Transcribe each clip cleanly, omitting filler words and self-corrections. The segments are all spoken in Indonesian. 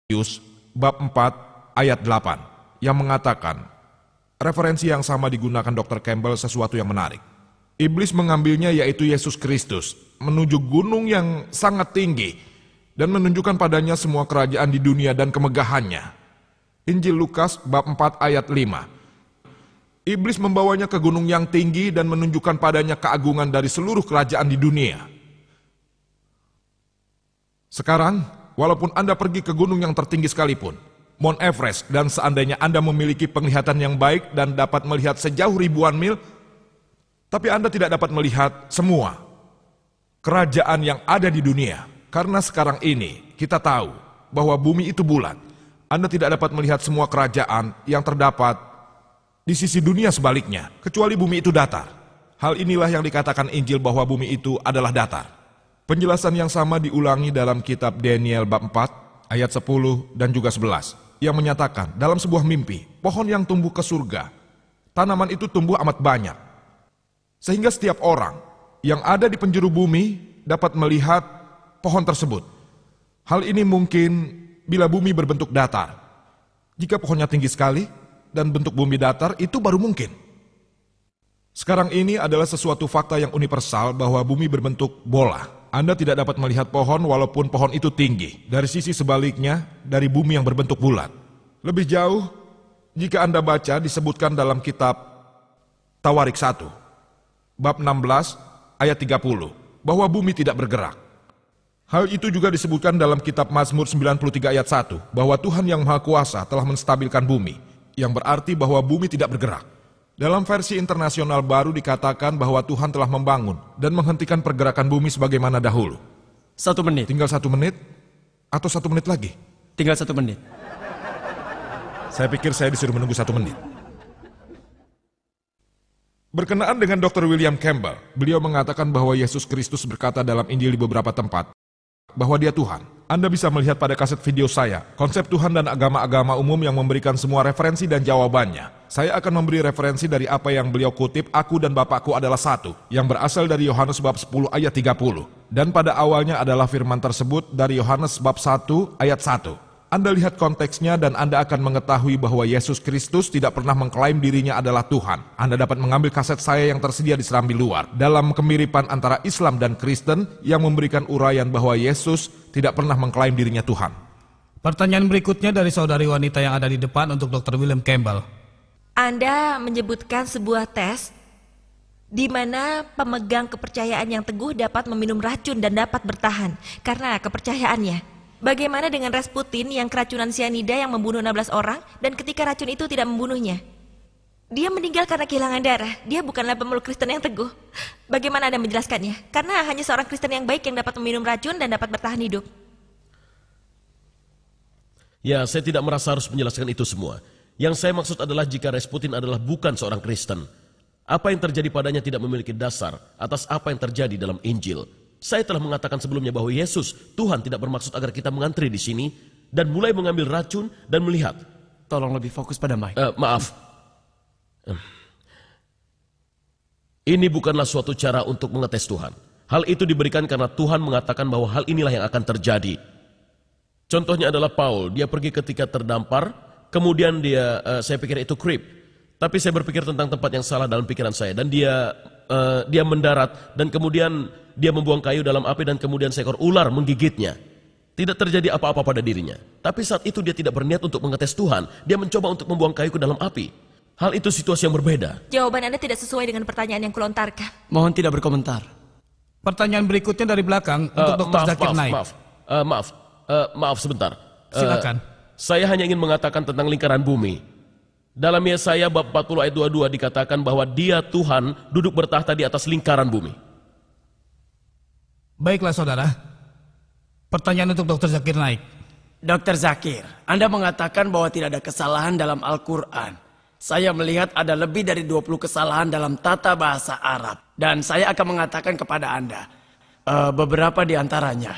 Matius bab 4 ayat 8 yang mengatakan, referensi yang sama digunakan Dr. Campbell sesuatu yang menarik. Iblis mengambilnya, yaitu Yesus Kristus, menuju gunung yang sangat tinggi dan menunjukkan padanya semua kerajaan di dunia dan kemegahannya. Injil Lukas bab 4 ayat 5. Iblis membawanya ke gunung yang tinggi dan menunjukkan padanya keagungan dari seluruh kerajaan di dunia. Sekarang, walaupun Anda pergi ke gunung yang tertinggi sekalipun, Mount Everest, dan seandainya Anda memiliki penglihatan yang baik dan dapat melihat sejauh ribuan mil, tapi Anda tidak dapat melihat semua kerajaan yang ada di dunia. Karena sekarang ini kita tahu bahwa bumi itu bulat. Anda tidak dapat melihat semua kerajaan yang terdapat di sisi dunia sebaliknya, kecuali bumi itu datar. Hal inilah yang dikatakan Injil bahwa bumi itu adalah datar. Penjelasan yang sama diulangi dalam kitab Daniel bab 4 ayat 10 dan juga 11 yang menyatakan dalam sebuah mimpi, pohon yang tumbuh ke surga, tanaman itu tumbuh amat banyak, sehingga setiap orang yang ada di penjuru bumi dapat melihat pohon tersebut. Hal ini mungkin bila bumi berbentuk datar. Jika pohonnya tinggi sekali dan bentuk bumi datar, itu baru mungkin. Sekarang ini adalah sesuatu fakta yang universal bahwa bumi berbentuk bola. Anda tidak dapat melihat pohon walaupun pohon itu tinggi. Dari sisi sebaliknya, dari bumi yang berbentuk bulat. Lebih jauh, jika Anda baca disebutkan dalam kitab Tawarik 1, bab 16, ayat 30, bahwa bumi tidak bergerak. Hal itu juga disebutkan dalam kitab Mazmur 93 ayat 1, bahwa Tuhan yang Maha Kuasa telah menstabilkan bumi, yang berarti bahwa bumi tidak bergerak. Dalam versi internasional baru dikatakan bahwa Tuhan telah membangun dan menghentikan pergerakan bumi sebagaimana dahulu. 1 menit. Tinggal 1 menit atau 1 menit lagi? Tinggal 1 menit. Saya pikir saya disuruh menunggu 1 menit. Berkenaan dengan Dr. William Campbell, beliau mengatakan bahwa Yesus Kristus berkata dalam Injil di beberapa tempat bahwa dia Tuhan. Anda bisa melihat pada kaset video saya, konsep Tuhan dan agama-agama umum yang memberikan semua referensi dan jawabannya. Saya akan memberi referensi dari apa yang beliau kutip, aku dan Bapakku adalah satu, yang berasal dari Yohanes bab 10 ayat 30. Dan pada awalnya adalah firman tersebut dari Yohanes bab 1 ayat 1. Anda lihat konteksnya dan Anda akan mengetahui bahwa Yesus Kristus tidak pernah mengklaim dirinya adalah Tuhan. Anda dapat mengambil kaset saya yang tersedia di serambi luar dalam kemiripan antara Islam dan Kristen yang memberikan uraian bahwa Yesus tidak pernah mengklaim dirinya Tuhan. Pertanyaan berikutnya dari saudari wanita yang ada di depan untuk Dr. William Campbell. Anda menyebutkan sebuah tes di mana pemegang kepercayaan yang teguh dapat meminum racun dan dapat bertahan karena kepercayaannya. Bagaimana dengan Rasputin yang keracunan sianida yang membunuh 16 orang dan ketika racun itu tidak membunuhnya? Dia meninggal karena kehilangan darah. Dia bukanlah pemeluk Kristen yang teguh. Bagaimana Anda menjelaskannya? Karena hanya seorang Kristen yang baik yang dapat meminum racun dan dapat bertahan hidup. Ya, saya tidak merasa harus menjelaskan itu semua. Yang saya maksud adalah jika Rasputin adalah bukan seorang Kristen, apa yang terjadi padanya tidak memiliki dasar atas apa yang terjadi dalam Injil. Saya telah mengatakan sebelumnya bahwa Yesus, Tuhan, tidak bermaksud agar kita mengantri di sini dan mulai mengambil racun dan melihat. Tolong lebih fokus pada mic. Maaf. Ini bukanlah suatu cara untuk mengetes Tuhan. Hal itu diberikan karena Tuhan mengatakan bahwa hal inilah yang akan terjadi. Contohnya adalah Paul, dia pergi ketika terdampar, kemudian saya pikir itu creep. Tapi saya berpikir tentang tempat yang salah dalam pikiran saya dan dia mendarat dan kemudian dia membuang kayu dalam api dan kemudian seekor ular menggigitnya. Tidak terjadi apa-apa pada dirinya. Tapi saat itu dia tidak berniat untuk mengetes Tuhan. Dia mencoba untuk membuang kayu ke dalam api. Hal itu situasi yang berbeda. Jawaban Anda tidak sesuai dengan pertanyaan yang kulontarkan. Mohon tidak berkomentar. Pertanyaan berikutnya dari belakang untuk Dr. Zakir Naik. Maaf sebentar. Silakan. Saya hanya ingin mengatakan tentang lingkaran bumi. Dalam Yesaya bab 40 ayat 22 dikatakan bahwa dia Tuhan duduk bertahta di atas lingkaran bumi. Baiklah saudara. Pertanyaan untuk Dr. Zakir Naik. Dr. Zakir, Anda mengatakan bahwa tidak ada kesalahan dalam Al-Quran. Saya melihat ada lebih dari 20 kesalahan dalam tata bahasa Arab. Dan saya akan mengatakan kepada Anda beberapa di antaranya.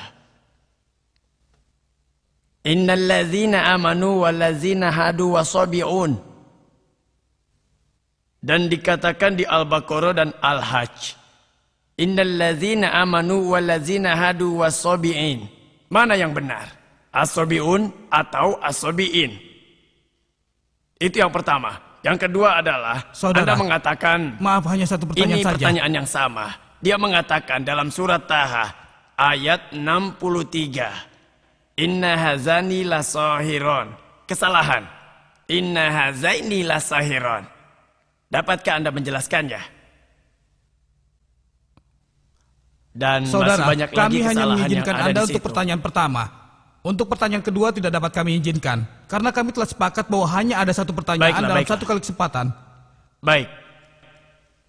Innal ladzina amanu wal ladzina hadu wasabi'un. Dan dikatakan di Al-Baqarah dan Al-Hajj. Innal ladzina amanu wal ladzina hadu wasabi'in. Mana yang benar? Asobiun atau asobiin. Itu yang pertama. Yang kedua adalah Saudara, Anda mengatakan maaf, hanya satu pertanyaan ini saja. pertanyaan yang sama. Dia mengatakan dalam surat Taha ayat 63. Inna hazani lasahiron. Kesalahan. Inna hazaini lasahiron. Dapatkah Anda menjelaskannya? Dan Saudara, masih banyak lagi kami hanya kesalahan yang mengizinkan ada Anda di untuk situ. pertanyaan pertama. Untuk pertanyaan kedua tidak dapat kami izinkan. Karena kami telah sepakat bahwa hanya ada satu pertanyaan dalam Baiklah. satu kali kesempatan. Baik.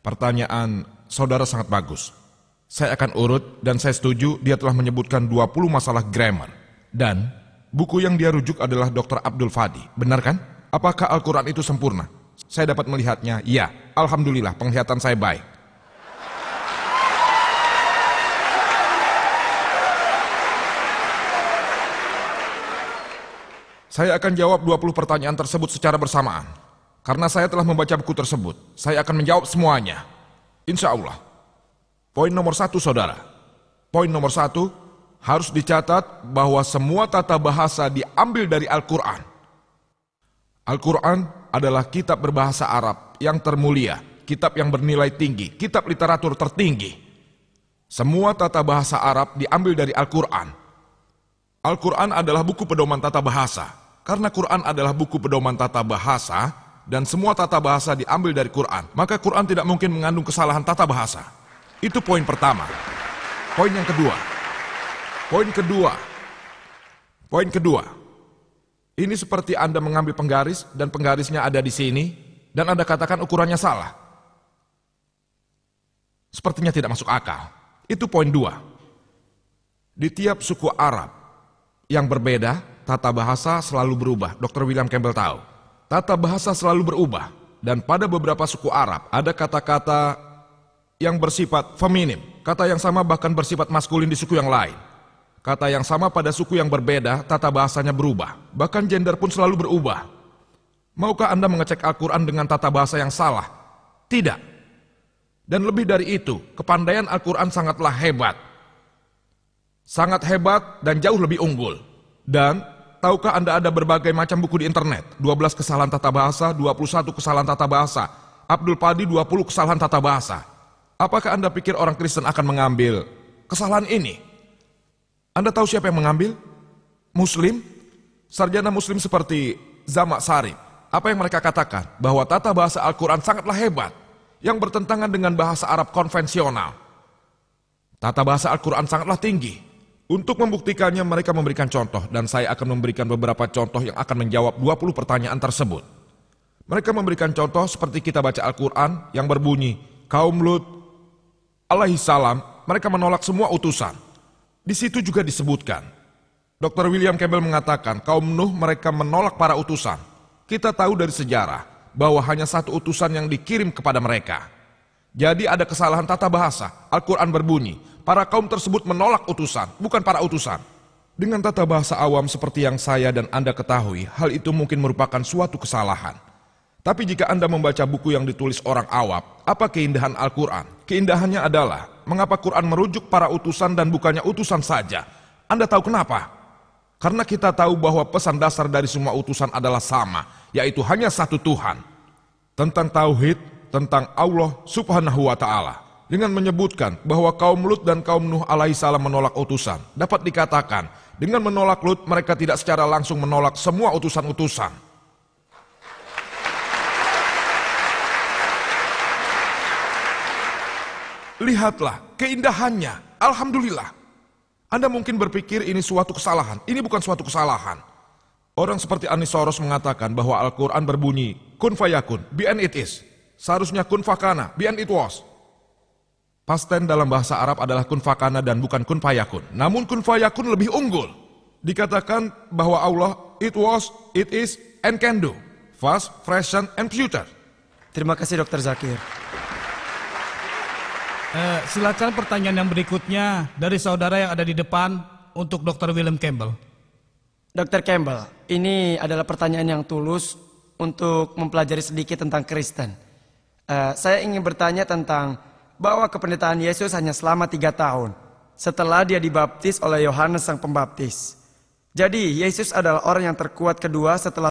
Pertanyaan saudara sangat bagus. Saya akan urut dan saya setuju dia telah menyebutkan 20 masalah grammar. Dan buku yang dia rujuk adalah Dr. Abdul Fadi. Benar kan? Apakah Al-Quran itu sempurna? Saya dapat melihatnya, ya. Alhamdulillah, penglihatan saya baik. Saya akan jawab 20 pertanyaan tersebut secara bersamaan. Karena saya telah membaca buku tersebut, saya akan menjawab semuanya. Insya Allah. Poin nomor 1, saudara. Poin nomor 1, harus dicatat bahwa semua tata bahasa diambil dari Al-Quran. Al-Quran adalah kitab berbahasa Arab yang termulia, kitab yang bernilai tinggi, kitab literatur tertinggi. Semua tata bahasa Arab diambil dari Al-Quran. Al-Quran adalah buku pedoman tata bahasa. Karena Quran adalah buku pedoman tata bahasa, dan semua tata bahasa diambil dari Quran, maka Quran tidak mungkin mengandung kesalahan tata bahasa. Itu poin pertama. Poin yang kedua. Poin kedua. Ini seperti Anda mengambil penggaris, dan penggarisnya ada di sini, dan Anda katakan ukurannya salah. Sepertinya tidak masuk akal. Itu poin 2. Di tiap suku Arab yang berbeda, tata bahasa selalu berubah. Dr. William Campbell tahu. Tata bahasa selalu berubah. Dan pada beberapa suku Arab, ada kata-kata yang bersifat feminim. Kata yang sama bahkan bersifat maskulin di suku yang lain. Kata yang sama pada suku yang berbeda, tata bahasanya berubah. Bahkan gender pun selalu berubah. Maukah Anda mengecek Al-Quran dengan tata bahasa yang salah? Tidak. Dan lebih dari itu, kepandaian Al-Quran sangatlah hebat. Sangat hebat dan jauh lebih unggul. Dan tahukah Anda ada berbagai macam buku di internet? 12 kesalahan tata bahasa, 21 kesalahan tata bahasa. Abdul Fadi 20 kesalahan tata bahasa. Apakah Anda pikir orang Kristen akan mengambil kesalahan ini? Anda tahu siapa yang mengambil? Muslim? Sarjana Muslim seperti Zamak Sarif. Apa yang mereka katakan? Bahwa tata bahasa Al-Quran sangatlah hebat. Yang bertentangan dengan bahasa Arab konvensional. Tata bahasa Al-Quran sangatlah tinggi. Untuk membuktikannya mereka memberikan contoh, dan saya akan memberikan beberapa contoh yang akan menjawab 20 pertanyaan tersebut. Mereka memberikan contoh seperti kita baca Al-Quran yang berbunyi, kaum Lut alaihissalam, mereka menolak semua utusan. Di situ juga disebutkan, Dr. William Campbell mengatakan kaum Nuh mereka menolak para utusan. Kita tahu dari sejarah bahwa hanya satu utusan yang dikirim kepada mereka. Jadi ada kesalahan tata bahasa. Al-Quran berbunyi, para kaum tersebut menolak utusan, bukan para utusan. Dengan tata bahasa awam seperti yang saya dan Anda ketahui, hal itu mungkin merupakan suatu kesalahan. Tapi jika Anda membaca buku yang ditulis orang awam, apa keindahan Al-Quran? Keindahannya adalah, mengapa Quran merujuk para utusan dan bukannya utusan saja? Anda tahu kenapa? Karena kita tahu bahwa pesan dasar dari semua utusan adalah sama, yaitu hanya satu Tuhan. Tentang Tauhid, tentang Allah subhanahu wa ta'ala. Dengan menyebutkan bahwa kaum Lut dan kaum Nuh alaihissalam menolak utusan. Dapat dikatakan, dengan menolak Lut mereka tidak secara langsung menolak semua utusan-utusan. Lihatlah keindahannya. Alhamdulillah. Anda mungkin berpikir ini suatu kesalahan. Ini bukan suatu kesalahan. Orang seperti Anis Soros mengatakan bahwa Al-Quran berbunyi, kun fayakun, be and it is. Seharusnya kun fakana, be and it was. Past tense dalam bahasa Arab adalah kun fakana dan bukan kun fayakun. Namun kun fayakun lebih unggul. Dikatakan bahwa Allah, it was, it is, and can do. Past, present, and future. Terima kasih Dr. Zakir. Silakan pertanyaan yang berikutnya dari saudara yang ada di depan untuk Dr. William Campbell. Dr. Campbell, ini adalah pertanyaan yang tulus untuk mempelajari sedikit tentang Kristen. Saya ingin bertanya tentang bahwa kependetaan Yesus hanya selama 3 tahun setelah dia dibaptis oleh Yohanes Sang Pembaptis. Jadi, Yesus adalah orang yang terkuat kedua setelah